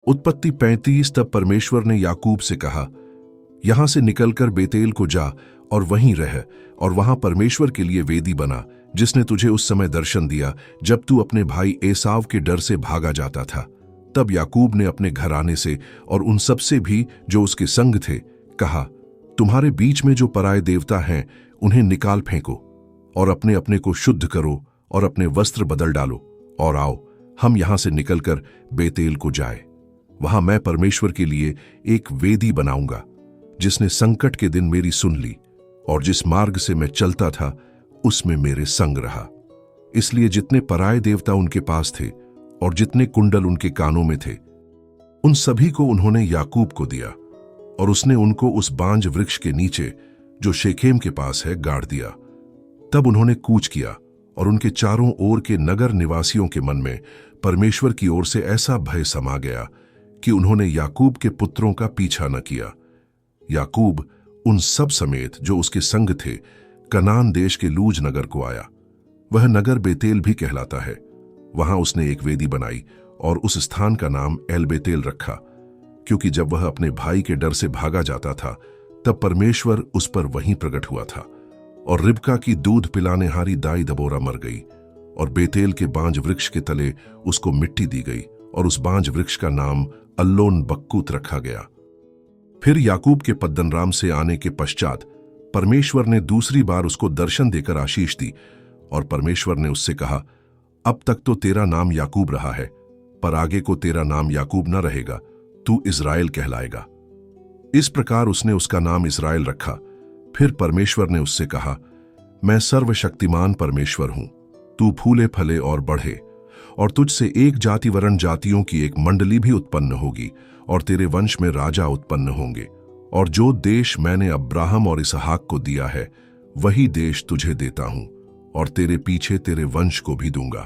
उत्पत्ति 35। तब परमेश्वर ने याकूब से कहा, यहां से निकलकर बेतेल को जा और वहीं रह, और वहां परमेश्वर के लिए वेदी बना, जिसने तुझे उस समय दर्शन दिया जब तू अपने भाई एसाव के डर से भागा जाता था। तब याकूब ने अपने घराने से और उन सब से भी जो उसके संग थे कहा, तुम्हारे बीच में जो पराये देवता हैं उन्हें निकाल फेंको, और अपने अपने को शुद्ध करो और अपने वस्त्र बदल डालो, और आओ हम यहां से निकलकर बेतेल को जाए। वहां मैं परमेश्वर के लिए एक वेदी बनाऊंगा, जिसने संकट के दिन मेरी सुन ली और जिस मार्ग से मैं चलता था उसमें मेरे संग रहा। इसलिए जितने पराये देवता उनके पास थे और जितने कुंडल उनके कानों में थे, उन सभी को उन्होंने याकूब को दिया, और उसने उनको उस बांज वृक्ष के नीचे जो शेखेम के पास है गाड़ दिया। तब उन्होंने कूच किया, और उनके चारों ओर के नगर निवासियों के मन में परमेश्वर की ओर से ऐसा भय समा गया कि उन्होंने याकूब के पुत्रों का पीछा न किया। याकूब उन सब समेत जो उसके संग थे कनान देश के लूज नगर को आया। वह नगर बेतेल भी कहलाता है। वहां उसने एक वेदी बनाई और उस स्थान का नाम एल बेतेल रखा, क्योंकि जब वह अपने भाई के डर से भागा जाता था तब परमेश्वर उस पर वहीं प्रकट हुआ था। और रिबका की दूध पिलाने हारी दाई दबोरा मर गई, और बेतेल के बांज वृक्ष के तले उसको मिट्टी दी गई, और उस बांज वृक्ष का नाम अल्लोन बक्कूत रखा गया। फिर याकूब के पद्दनराम से आने के पश्चात परमेश्वर ने दूसरी बार उसको दर्शन देकर आशीष दी, और परमेश्वर ने उससे कहा, अब तक तो तेरा नाम याकूब रहा है, पर आगे को तेरा नाम याकूब न रहेगा, तू इस्राएल कहलाएगा। इस प्रकार उसने उसका नाम इस्राएल रखा। फिर परमेश्वर ने उससे कहा, मैं सर्वशक्तिमान परमेश्वर हूं, तू फूले फले और बढ़े, और तुझसे एक जाति वरण जातियों की एक मंडली भी उत्पन्न होगी, और तेरे वंश में राजा उत्पन्न होंगे। और जो देश मैंने अब्राहम और इसहाक को दिया है वही देश तुझे देता हूं, और तेरे पीछे तेरे वंश को भी दूंगा।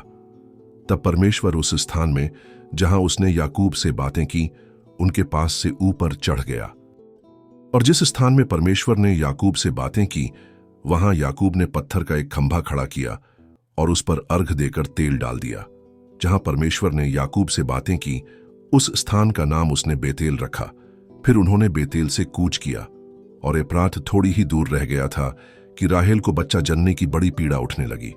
तब परमेश्वर उस स्थान में जहां उसने याकूब से बातें की उनके पास से ऊपर चढ़ गया। और जिस स्थान में परमेश्वर ने याकूब से बातें की वहां याकूब ने पत्थर का एक खंभा खड़ा किया और उस पर अर्घ देकर तेल डाल दिया। जहां परमेश्वर ने याकूब से बातें की उस स्थान का नाम उसने बेतेल रखा। फिर उन्होंने बेतेल से कूच किया, और एप्रात थोड़ी ही दूर रह गया था कि राहेल को बच्चा जनने की बड़ी पीड़ा उठने लगी।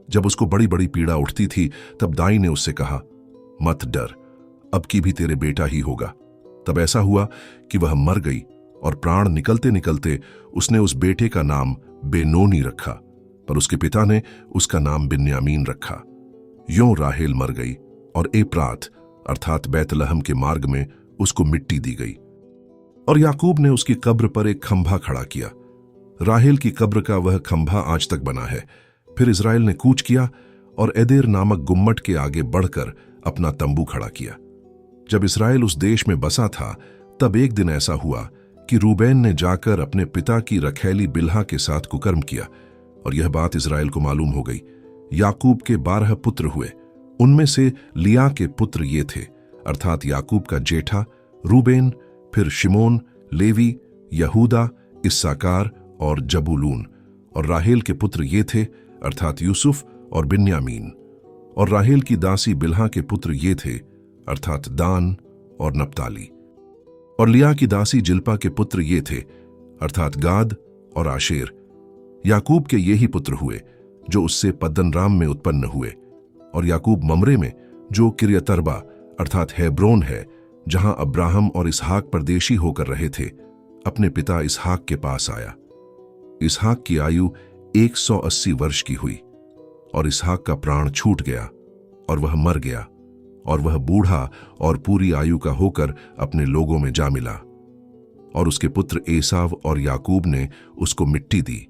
जब उसको बड़ी बड़ी पीड़ा उठती थी तब दाई ने उससे कहा, मत डर, अब की भी तेरे बेटा ही होगा। तब ऐसा हुआ कि वह मर गई, और प्राण निकलते निकलते उसने उस बेटे का नाम बेनोनी रखा, पर उसके पिता ने उसका नाम बिन्यामीन रखा। यों राहेल मर गई, और एप्रात अर्थात बैतलहम के मार्ग में उसको मिट्टी दी गई। और याकूब ने उसकी कब्र पर एक खंभा खड़ा किया। राहेल की कब्र का वह खंभा आज तक बना है। फिर इस्राएल ने कूच किया और एदेर नामक गुम्मट के आगे बढ़कर अपना तंबू खड़ा किया। जब इस्राएल उस देश में बसा था तब एक दिन ऐसा हुआ कि रूबेन ने जाकर अपने पिता की रखैली बिल्हा के साथ कुकर्म किया, और यह बात इस्राएल को मालूम हो गई। याकूब के 12 पुत्र हुए। उनमें से लिया के पुत्र ये थे, अर्थात याकूब का जेठा रूबेन, फिर शिमोन, लेवी, यहूदा, इस्साकार और जबूलून। और राहेल के पुत्र ये थे, अर्थात यूसुफ और बिन्यामीन। और राहेल की दासी बिल्हा के पुत्र ये थे, अर्थात दान और नप्ताली। और लिया की दासी जिल्पा के पुत्र ये थे, अर्थात गाद और आशेर। याकूब के ये ही पुत्र हुए जो उससे पद्दनराम में उत्पन्न हुए। और याकूब ममरे में जो किर्यतरबा अर्थात हेब्रोन है, जहां अब्राहम और इसहाक परदेशी होकर रहे थे, अपने पिता इसहाक के पास आया। इसहाक की आयु 180 वर्ष की हुई, और इसहाक का प्राण छूट गया और वह मर गया, और वह बूढ़ा और पूरी आयु का होकर अपने लोगों में जा मिला। और उसके पुत्र एसाव और याकूब ने उसको मिट्टी दी,